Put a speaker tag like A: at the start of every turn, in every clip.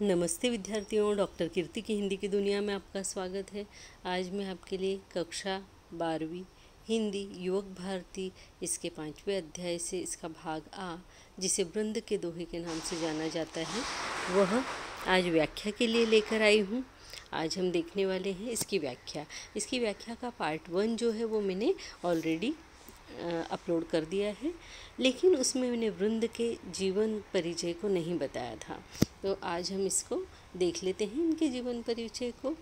A: नमस्ते विद्यार्थियों, डॉक्टर कीर्ति की हिंदी की दुनिया में आपका स्वागत है। आज मैं आपके लिए कक्षा 12वीं हिंदी युवक भारती इसके 5वें अध्याय से इसका भाग आ, जिसे वृंद के दोहे के नाम से जाना जाता है, वह आज व्याख्या के लिए लेकर आई हूँ। आज हम देखने वाले हैं इसकी व्याख्या का पार्ट 1 जो है वो मैंने ऑलरेडी अपलोड कर दिया है, लेकिन उसमें मैंने वृंद के जीवन परिचय को नहीं बताया था। तो आज हम इसको देख लेते हैं, इनके जीवन परिचय को।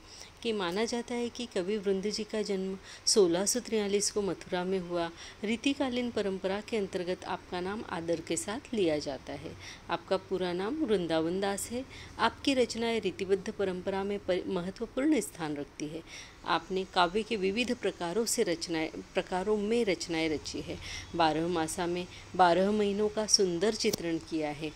A: कि माना जाता है कि कवि वृंद जी का जन्म 1643 को मथुरा में हुआ। रीतिकालीन परंपरा के अंतर्गत आपका नाम आदर के साथ लिया जाता है। आपका पूरा नाम वृंदावन दास है। आपकी रचनाएं रीतिबद्ध परंपरा में महत्वपूर्ण स्थान रखती है। आपने काव्य के विविध प्रकारों में रचनाएं रची है। 12 मासा में 12 महीनों का सुंदर चित्रण किया है।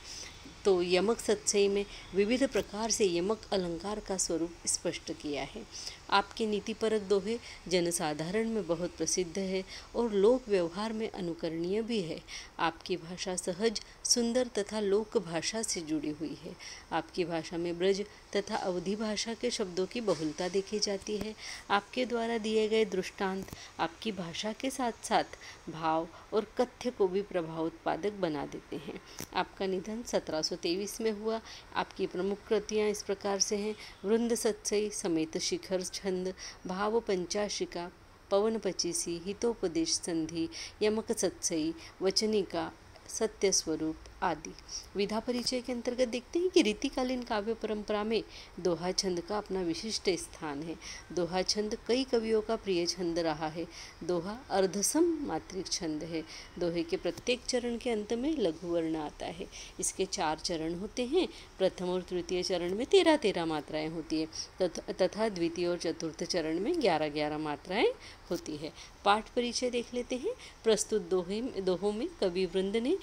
A: तो यमक सत्सई में विविध प्रकार से यमक अलंकार का स्वरूप स्पष्ट किया है। आपके नीतिपरक दोहे जनसाधारण में बहुत प्रसिद्ध है और लोक व्यवहार में अनुकरणीय भी है। आपकी भाषा सहज, सुंदर तथा लोक भाषा से जुड़ी हुई है। आपकी भाषा में ब्रज तथा अवधी भाषा के शब्दों की बहुलता देखी जाती है। आपके द्वारा दिए गए दृष्टांत आपकी भाषा के साथ साथ भाव और कथ्य को भी प्रभाव उत्पादक बना देते हैं। आपका निधन 1723 में हुआ। आपकी प्रमुख कृतियाँ इस प्रकार से हैं: वृंद सत्सई समेत शिखर छंद, भाव पंचाशिका, पवन पचीसी, हितोपदेश संधि, यमक सत्सई, वचनिका, सत्य स्वरूप आदि। विधा परिचय के अंतर्गत देखते हैं कि रीतिकालीन काव्य परंपरा में दोहा छंद का अपना विशिष्ट स्थान है। दोहा छंद कई कवियों का प्रिय छंद रहा है। दोहा अर्धसम मात्रिक छंद है। दोहे के प्रत्येक चरण के अंत में लघु वर्ण आता है। इसके 4 चरण होते हैं। प्रथम और तृतीय चरण में 13-13 मात्राएं होती है तथा द्वितीय और चतुर्थ चरण में 11-11 मात्राएं होती है। पाठ परिचय देख लेते हैं। प्रस्तुत दोहों में कवि वृंद ने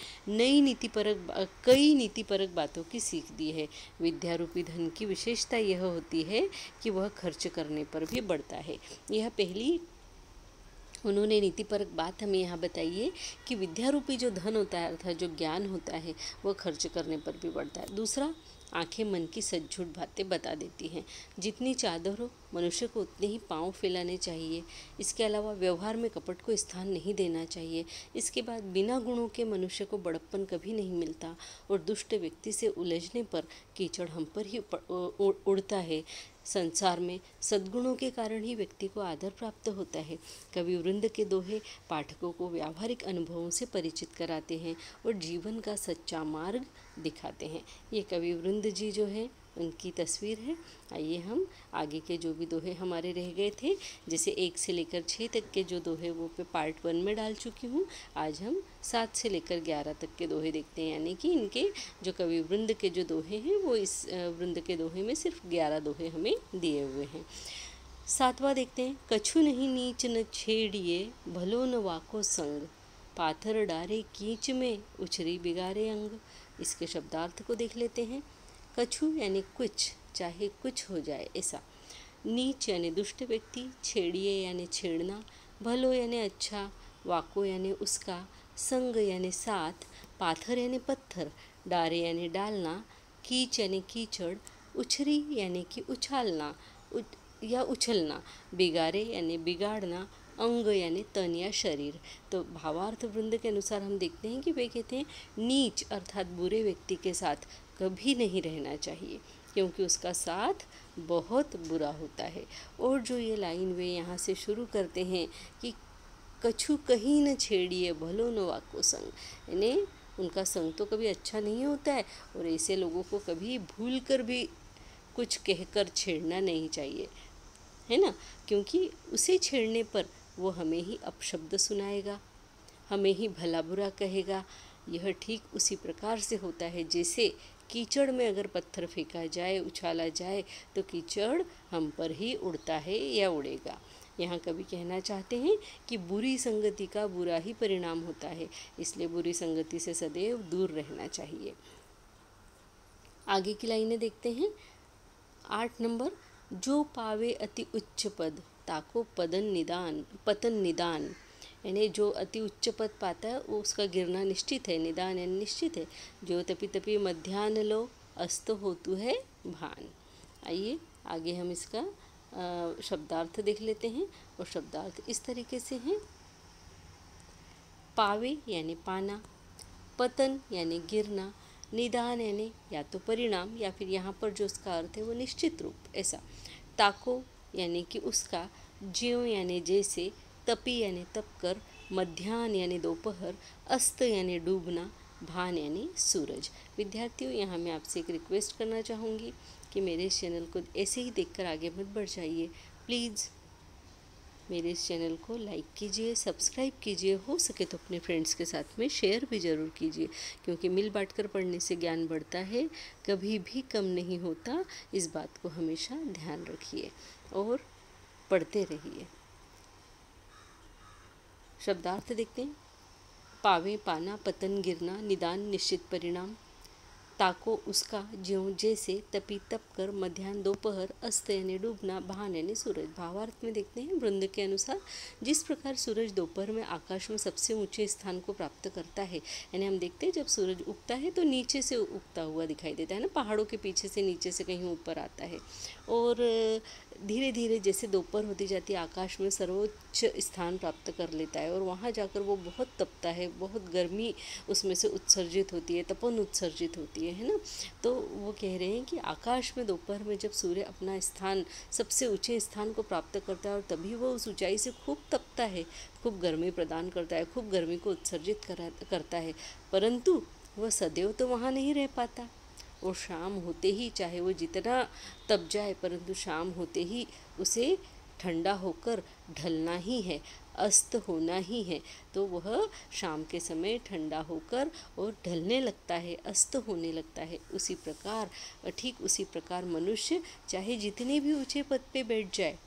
A: कई नीतिपरक बातों की सीख दी है। विद्या रूपी धन की विशेषता यह होती है कि वह खर्च करने पर भी बढ़ता है। यह पहली उन्होंने नीतिपरक बात हमें यहाँ बताई है कि विद्या रूपी जो धन होता है अर्थात जो ज्ञान होता है वह खर्च करने पर भी बढ़ता है। दूसरा, आंखें मन की सच झूठ बातें बता देती हैं। जितनी चादर हो मनुष्य को उतने ही पांव फैलाने चाहिए। इसके अलावा व्यवहार में कपट को स्थान नहीं देना चाहिए। इसके बाद बिना गुणों के मनुष्य को बड़प्पन कभी नहीं मिलता और दुष्ट व्यक्ति से उलझने पर कीचड़ हम पर ही उड़ता है। संसार में सद्गुणों के कारण ही व्यक्ति को आदर प्राप्त होता है। कवि वृंद के दोहे पाठकों को व्यावहारिक अनुभवों से परिचित कराते हैं और जीवन का सच्चा मार्ग दिखाते हैं। ये कवि वृंद जी जो है उनकी तस्वीर है। आइए हम आगे के जो भी दोहे हमारे रह गए थे, जैसे 1 से लेकर 6 तक के जो दोहे वो पे पार्ट 1 में डाल चुकी हूँ। आज हम 7 से लेकर 11 तक के दोहे देखते हैं, यानी कि इनके जो कवि वृंद के जो दोहे हैं वो इस वृंद के दोहे में सिर्फ 11 दोहे हमें दिए हुए हैं। 7वां देखते हैं। कछु नहीं नीच न छेड़िए, भलो न वाको संग, पाथर डारे कीच में, उछरी बिगाड़े अंग। इसके शब्दार्थ को देख लेते हैं। कछु यानी कुछ, चाहे कुछ हो जाए ऐसा। नीच यानी दुष्ट व्यक्ति, छेड़िए यानी छेड़ना, भलो यानी अच्छा, वाको यानी उसका, संग यानी साथ, पाथर यानी पत्थर, डारे यानी डालना, कीच यानी कीचड़, उछरी यानी कि उछालना या उछलना, बिगाड़े यानी बिगाड़ना, अंग यानी तन या शरीर। तो भावार्थ वृंद के अनुसार हम देखते हैं कि वे कहते हैं नीच अर्थात बुरे व्यक्ति के साथ कभी नहीं रहना चाहिए, क्योंकि उसका साथ बहुत बुरा होता है। और जो ये लाइन वे यहाँ से शुरू करते हैं कि कछु कहीं न छेड़िए, भलो न वाको संग, यानी उनका संग तो कभी अच्छा नहीं होता है और ऐसे लोगों को कभी भूल कर भी कुछ कहकर छेड़ना नहीं चाहिए, है ना, क्योंकि उसे छेड़ने पर वो हमें ही अपशब्द सुनाएगा, हमें ही भला बुरा कहेगा। यह ठीक उसी प्रकार से होता है जैसे कीचड़ में अगर पत्थर फेंका जाए, उछाला जाए, तो कीचड़ हम पर ही उड़ता है या उड़ेगा। यहाँ कवि कहना चाहते हैं कि बुरी संगति का बुरा ही परिणाम होता है, इसलिए बुरी संगति से सदैव दूर रहना चाहिए। आगे की लाइनें देखते हैं। 8 नंबर। जो पावे अति उच्च पद, ताको पतन निदान, यानी जो अति उच्च पद पाता है वो उसका गिरना निश्चित है। निदान यानी निश्चित है। जो तपी तपी मध्यान्ह लो, अस्त होतु है भान। आइए आगे हम इसका शब्दार्थ देख लेते हैं। और शब्दार्थ इस तरीके से हैं। पावे यानी पाना, पतन यानी गिरना, निदान यानी या तो परिणाम या फिर यहाँ पर जो उसका अर्थ है वो निश्चित रूप ऐसा, ताको यानी कि उसका, ज्यों यानी जैसे, तपी यानी तप कर, मध्याह्न यानी दोपहर, अस्त यानी डूबना, भान यानी सूरज। विद्यार्थियों, यहाँ मैं आपसे एक रिक्वेस्ट करना चाहूँगी कि मेरे इस चैनल को ऐसे ही देखकर आगे मत बढ़ जाइए। प्लीज़ मेरे इस चैनल को लाइक कीजिए, सब्सक्राइब कीजिए, हो सके तो अपने फ्रेंड्स के साथ में शेयर भी ज़रूर कीजिए, क्योंकि मिल बांट कर पढ़ने से ज्ञान बढ़ता है, कभी भी कम नहीं होता। इस बात को हमेशा ध्यान रखिए और पढ़ते रहिए। शब्दार्थ देखते हैं। पावे पाना, पतन गिरना, निदान निश्चित परिणाम, ताको उसका, ज्यों जैसे, तपी तप कर, मध्याह्न दोपहर, अस्त यानी डूबना, भान यानी सूरज। भावार्थ में देखते हैं। वृंद के अनुसार जिस प्रकार सूरज दोपहर में आकाश में सबसे ऊंचे स्थान को प्राप्त करता है, यानी हम देखते हैं जब सूरज उगता है तो नीचे से उगता हुआ दिखाई देता है ना, पहाड़ों के पीछे से नीचे से कहीं ऊपर आता है। और धीरे धीरे जैसे दोपहर होती जाती है आकाश में सर्वोच्च स्थान प्राप्त कर लेता है और वहाँ जाकर वो बहुत तपता है, बहुत गर्मी उसमें से उत्सर्जित होती है, तपन उत्सर्जित होती है ना। तो वो कह रहे हैं कि आकाश में दोपहर में जब सूर्य अपना स्थान, सबसे ऊंचे स्थान को प्राप्त करता है और तभी वो उस ऊंचाई से खूब तपता है, खूब गर्मी प्रदान करता है, खूब गर्मी को उत्सर्जित करता है, परंतु वह सदैव तो वहाँ नहीं रह पाता। और शाम होते ही, चाहे वो जितना तप जाए, परंतु शाम होते ही उसे ठंडा होकर ढलना ही है, अस्त होना ही है। तो वह शाम के समय ठंडा होकर और ढलने लगता है, अस्त होने लगता है। उसी प्रकार, ठीक उसी प्रकार मनुष्य चाहे जितने भी ऊंचे पद पे बैठ जाए,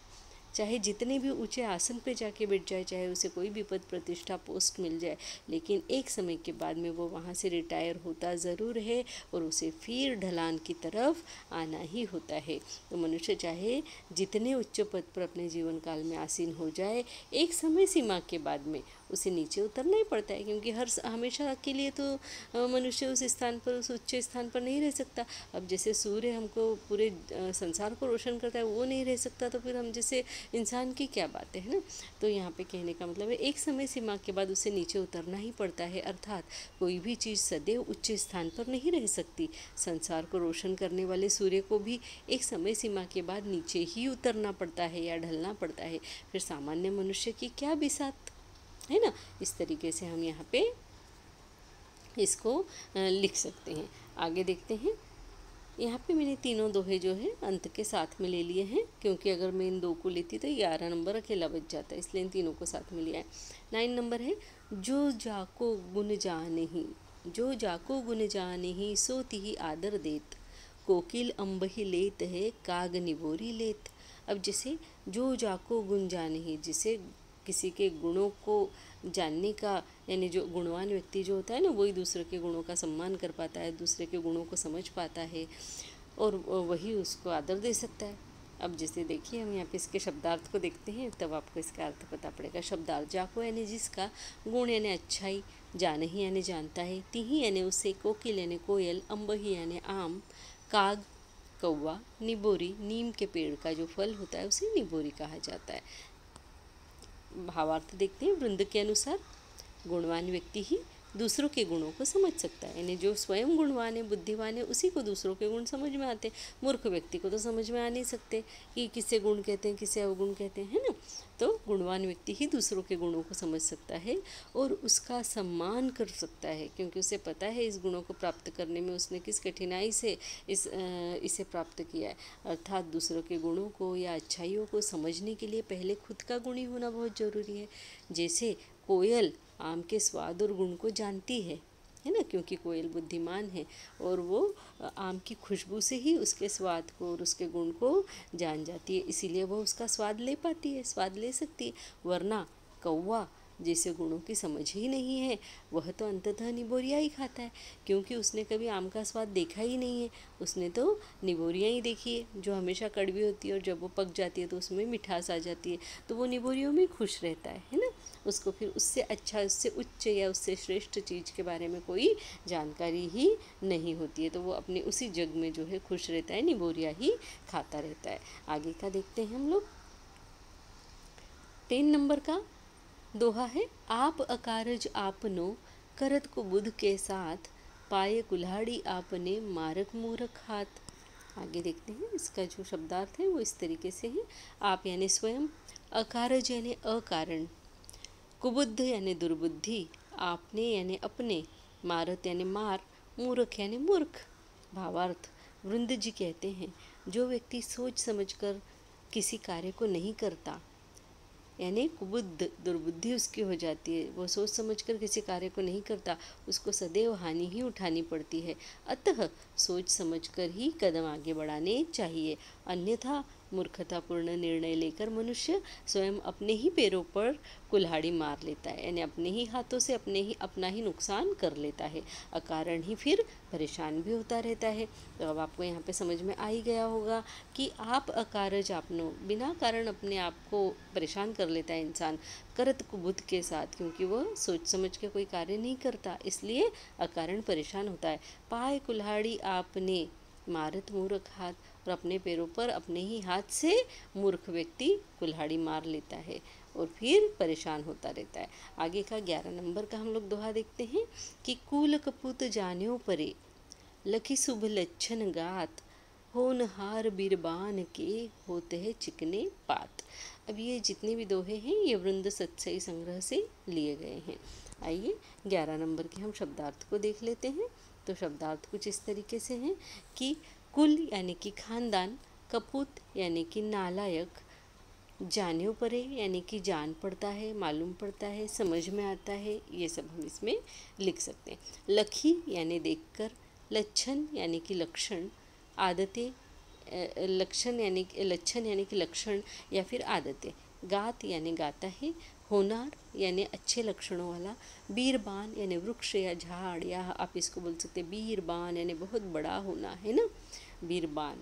A: चाहे जितने भी ऊंचे आसन पे जाके बैठ जाए, चाहे उसे कोई भी पद प्रतिष्ठा पोस्ट मिल जाए, लेकिन एक समय के बाद में वो वहाँ से रिटायर होता ज़रूर है और उसे फिर ढलान की तरफ आना ही होता है। तो मनुष्य चाहे जितने उच्च पद पर अपने जीवन काल में आसीन हो जाए, एक समय सीमा के बाद में उसे नीचे उतरना ही पड़ता है, क्योंकि हमेशा के लिए तो मनुष्य उस स्थान पर, उस उच्च स्थान पर नहीं रह सकता। अब जैसे सूर्य हमको पूरे संसार को रोशन करता है, वो नहीं रह सकता, तो फिर हम जैसे इंसान की क्या बात है ना। तो यहाँ पे कहने का मतलब है एक समय सीमा के बाद उसे नीचे उतरना ही पड़ता है, अर्थात कोई भी चीज़ सदैव उच्च स्थान पर नहीं रह सकती। संसार को रोशन करने वाले सूर्य को भी एक समय सीमा के बाद नीचे ही उतरना पड़ता है या ढलना पड़ता है। फिर सामान्य मनुष्य की क्या बिसात है ना। इस तरीके से हम यहाँ पे इसको लिख सकते हैं। आगे देखते हैं। यहाँ पे मैंने तीनों दोहे जो है अंत के साथ में ले लिए हैं, क्योंकि अगर मैं इन दो को लेती तो 11 नंबर अकेला बच जाता है, इसलिए इन तीनों को साथ में लिया है। 9 नंबर है, जो जाको गुण जानेहि, जो जाको गुण जानेहि सो तिहि आदर देत, कोकिल अम्बहि लेत है काग निबोरी लेत। अब जैसे जो जाको गुण जानेहि, जिसे किसी के गुणों को जानने का, यानी जो गुणवान व्यक्ति जो होता है ना, वही दूसरे के गुणों का सम्मान कर पाता है, दूसरे के गुणों को समझ पाता है और वही उसको आदर दे सकता है। अब जैसे देखिए हम यहाँ पे इसके शब्दार्थ को देखते हैं, तब आपको इसका अर्थ पता पड़ेगा। शब्दार्थ, जाको यानी जिसका, गुण यानी अच्छाई, जानही यानी जानता है, तिही यानी उसे, कोकिल यानी कोयल, अम्बही यानी आम, काग कौवा, निबोरी नीम के पेड़ का जो फल होता है उसे निबोरी कहा जाता है। भावार्थ देखते हैं। वृंद के अनुसार गुणवान व्यक्ति ही दूसरों के गुणों को समझ सकता है, यानी जो स्वयं गुणवान है, बुद्धिमान है, उसी को दूसरों के गुण समझ में आते हैं। मूर्ख व्यक्ति को तो समझ में आ नहीं सकते कि किसे गुण कहते हैं, किसे अवगुण कहते हैं, है ना। तो गुणवान व्यक्ति ही दूसरों के गुणों को समझ सकता है और उसका सम्मान कर सकता है, क्योंकि उसे पता है इस गुणों को प्राप्त करने में उसने किस कठिनाई से इसे प्राप्त किया है। अर्थात दूसरों के गुणों को या अच्छाइयों को समझने के लिए पहले खुद का गुणी होना बहुत ज़रूरी है। जैसे कोयल आम के स्वाद और गुण को जानती है ना, क्योंकि कोयल बुद्धिमान है और वो आम की खुशबू से ही उसके स्वाद को और उसके गुण को जान जाती है, इसीलिए वो उसका स्वाद ले पाती है, स्वाद ले सकती है। वरना कौवा जिसे गुणों की समझ ही नहीं है, वह तो अंततः निबोरिया ही खाता है, क्योंकि उसने कभी आम का स्वाद देखा ही नहीं है। उसने तो निबोरियाँ ही देखी है जो हमेशा कड़वी होती है और जब वो पक जाती है तो उसमें मिठास आ जाती है, तो वो निबोरियों में खुश रहता है ना। उसको फिर उससे अच्छा, उससे उच्च या उससे श्रेष्ठ चीज़ के बारे में कोई जानकारी ही नहीं होती है। तो वो अपने उसी जग में जो है खुश रहता है, निबोरिया ही खाता रहता है। आगे का देखते हैं हम लोग। 3 नंबर का दोहा है, आप अकारज आपनो करत कुबुध के साथ, पाए कुल्हाड़ी आपने मारक मूरख हाथ। आगे देखते हैं, इसका जो शब्दार्थ है वो इस तरीके से है। आप यानी स्वयं, अकारज यानी अकारण, कुबुद्ध यानी दुर्बुद्धि, आपने यानी अपने, मारत यानी मार, मूर्ख यानी मूर्ख। भावार्थ, वृंद जी कहते हैं, जो व्यक्ति सोच समझकर किसी कार्य को नहीं करता, यानी कुबुद्ध, दुर्बुद्धि उसकी हो जाती है, वो सोच समझकर किसी कार्य को नहीं करता, उसको सदैव हानि ही उठानी पड़ती है। अतः सोच समझकर ही कदम आगे बढ़ाने चाहिए, अन्यथा मूर्खतापूर्ण निर्णय लेकर मनुष्य स्वयं अपने ही पैरों पर कुल्हाड़ी मार लेता है, यानी अपने ही हाथों से अपना ही नुकसान कर लेता है, अकारण ही फिर परेशान भी होता रहता है। तो अब आपको यहाँ पे समझ में आ ही गया होगा कि आप अकारज आपनो, बिना कारण अपने आप को परेशान कर लेता है इंसान, करत कुबुद्ध के साथ, क्योंकि वह सोच समझ के कोई कार्य नहीं करता, इसलिए अकारण परेशान होता है। पाए कुल्हाड़ी आपने, मारत मूर्ख हाथ, और अपने पैरों पर अपने ही हाथ से मूर्ख व्यक्ति कुल्हाड़ी मार लेता है और फिर परेशान होता रहता है। आगे का 11 नंबर का हम लोग दोहा देखते हैं कि कूल कपूत जान्यो परे, लखी शुभ लक्षण गात, होनहार बिरबान के होते हैं चिकने पात। अब ये जितने भी दोहे हैं ये वृंद सत्सई संग्रह से लिए गए हैं। आइए 11 नंबर के हम शब्दार्थ को देख लेते हैं। तो शब्दार्थ कुछ इस तरीके से हैं कि कुल यानी कि खानदान, कपूत यानी कि नालायक, जान्यो परे यानी कि जान पड़ता है, मालूम पड़ता है, समझ में आता है, ये सब हम इसमें लिख सकते हैं। लखी यानी देखकर, लक्षण यानी कि लक्षण, आदतें, लक्षण यानी कि लक्षण या फिर आदतें, गात यानी गाता है, होनार यानी अच्छे लक्षणों वाला, बीरबान यानी वृक्ष या झाड़, या आप इसको बोल सकते हैं बीरबान यानी बहुत बड़ा होना, है ना, बीरबान,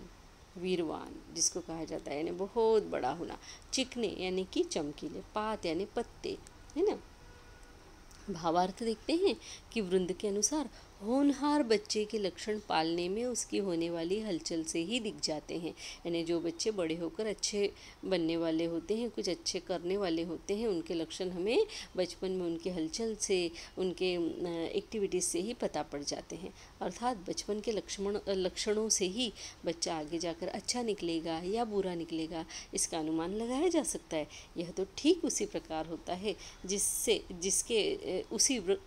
A: वीरवान जिसको कहा जाता है, यानी बहुत बड़ा होना। चिकने यानी कि चमकीले, पात यानी पत्ते, है ना। भावार्थ देखते हैं कि वृंद के अनुसार होनहार बच्चे के लक्षण पालने में उसकी होने वाली हलचल से ही दिख जाते हैं, यानी जो बच्चे बड़े होकर अच्छे बनने वाले होते हैं, कुछ अच्छे करने वाले होते हैं, उनके लक्षण हमें बचपन में उनके हलचल से, उनके एक्टिविटीज़ से ही पता पड़ जाते हैं। अर्थात बचपन के लक्षणों से ही बच्चा आगे जाकर अच्छा निकलेगा या बुरा निकलेगा, इसका अनुमान लगाया जा सकता है। यह तो ठीक उसी प्रकार होता है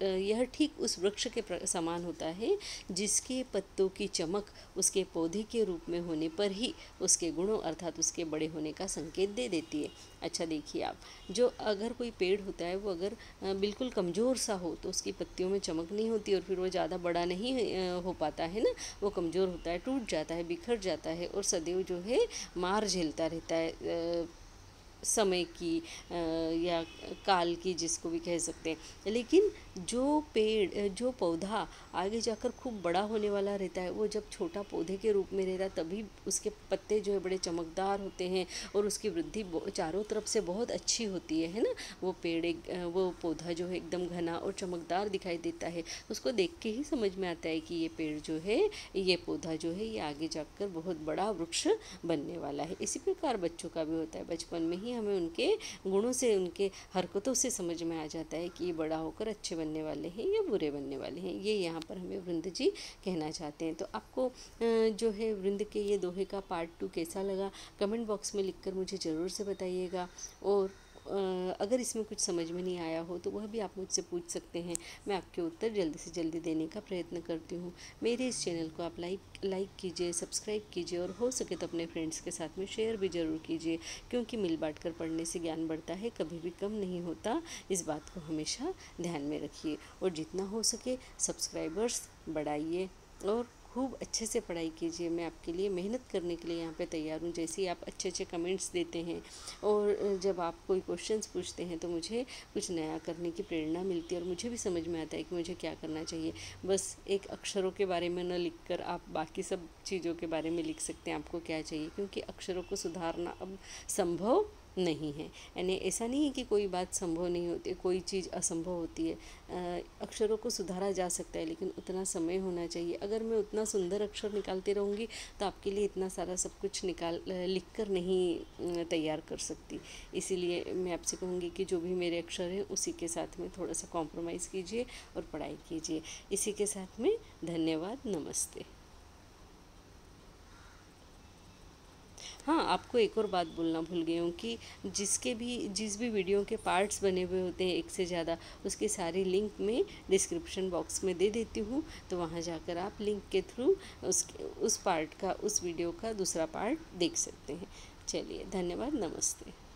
A: यह ठीक उस वृक्ष के समान होता है जिसके पत्तों की चमक उसके पौधे के रूप में होने पर ही उसके गुणों अर्थात उसके बड़े होने का संकेत दे देती है। अच्छा देखिए आप, जो अगर कोई पेड़ होता है वो अगर बिल्कुल कमज़ोर सा हो तो उसकी पत्तियों में चमक नहीं होती और फिर वो ज़्यादा बड़ा नहीं हो पाता है ना, वो कमज़ोर होता है, टूट जाता है, बिखर जाता है और सदैव जो है मार झेलता रहता है, समय की या काल की, जिसको भी कह सकते हैं। लेकिन जो पौधा आगे जाकर खूब बड़ा होने वाला रहता है, वो जब छोटा पौधे के रूप में रहता है तभी उसके पत्ते जो है बड़े चमकदार होते हैं और उसकी वृद्धि चारों तरफ से बहुत अच्छी होती है ना। वो पौधा जो है एकदम घना और चमकदार दिखाई देता है, उसको देख के ही समझ में आता है कि ये पेड़ जो है, ये पौधा जो है, ये आगे जाकर बहुत बड़ा वृक्ष बनने वाला है। इसी प्रकार बच्चों का भी होता है, बचपन में ही हमें उनके गुणों से, उनके हरकतों से समझ में आ जाता है कि ये बड़ा होकर अच्छे बनने वाले हैं या बुरे बनने वाले हैं। ये यहाँ पर हमें वृंद जी कहना चाहते हैं। तो आपको जो है वृंद के ये दोहे का पार्ट 2 कैसा लगा, कमेंट बॉक्स में लिखकर मुझे ज़रूर से बताइएगा। और अगर इसमें कुछ समझ में नहीं आया हो तो वह भी आप मुझसे पूछ सकते हैं, मैं आपके उत्तर जल्दी से जल्दी देने का प्रयत्न करती हूँ। मेरे इस चैनल को आप लाइक कीजिए, सब्सक्राइब कीजिए और हो सके तो अपने फ्रेंड्स के साथ में शेयर भी ज़रूर कीजिए, क्योंकि मिल बांट कर पढ़ने से ज्ञान बढ़ता है, कभी भी कम नहीं होता। इस बात को हमेशा ध्यान में रखिए और जितना हो सके सब्सक्राइबर्स बढ़ाइए और खूब अच्छे से पढ़ाई कीजिए। मैं आपके लिए मेहनत करने के लिए यहाँ पे तैयार हूँ। जैसे ही आप अच्छे अच्छे कमेंट्स देते हैं और जब आप कोई क्वेश्चंस पूछते हैं तो मुझे कुछ नया करने की प्रेरणा मिलती है और मुझे भी समझ में आता है कि मुझे क्या करना चाहिए। बस एक अक्षरों के बारे में न लिखकर आप बाकी सब चीज़ों के बारे में लिख सकते हैं, आपको क्या चाहिए, क्योंकि अक्षरों को सुधारना अब संभव नहीं है। यानी ऐसा नहीं है कि कोई बात संभव नहीं होती, कोई चीज़ असंभव होती है। अक्षरों को सुधारा जा सकता है, लेकिन उतना समय होना चाहिए। अगर मैं उतना सुंदर अक्षर निकालती रहूँगी तो आपके लिए इतना सारा सब कुछ लिख कर नहीं तैयार कर सकती। इसीलिए मैं आपसे कहूँगी कि जो भी मेरे अक्षर हैं उसी के साथ में थोड़ा सा कॉम्प्रोमाइज़ कीजिए और पढ़ाई कीजिए। इसी के साथ में धन्यवाद, नमस्ते। हाँ, आपको एक और बात बोलना भूल गई हूँ कि जिस भी वीडियो के पार्ट्स बने हुए होते हैं एक से ज़्यादा, उसके सारे लिंक मैं डिस्क्रिप्शन बॉक्स में दे देती हूँ। तो वहाँ जाकर आप लिंक के थ्रू उस वीडियो का दूसरा पार्ट देख सकते हैं। चलिए, धन्यवाद, नमस्ते।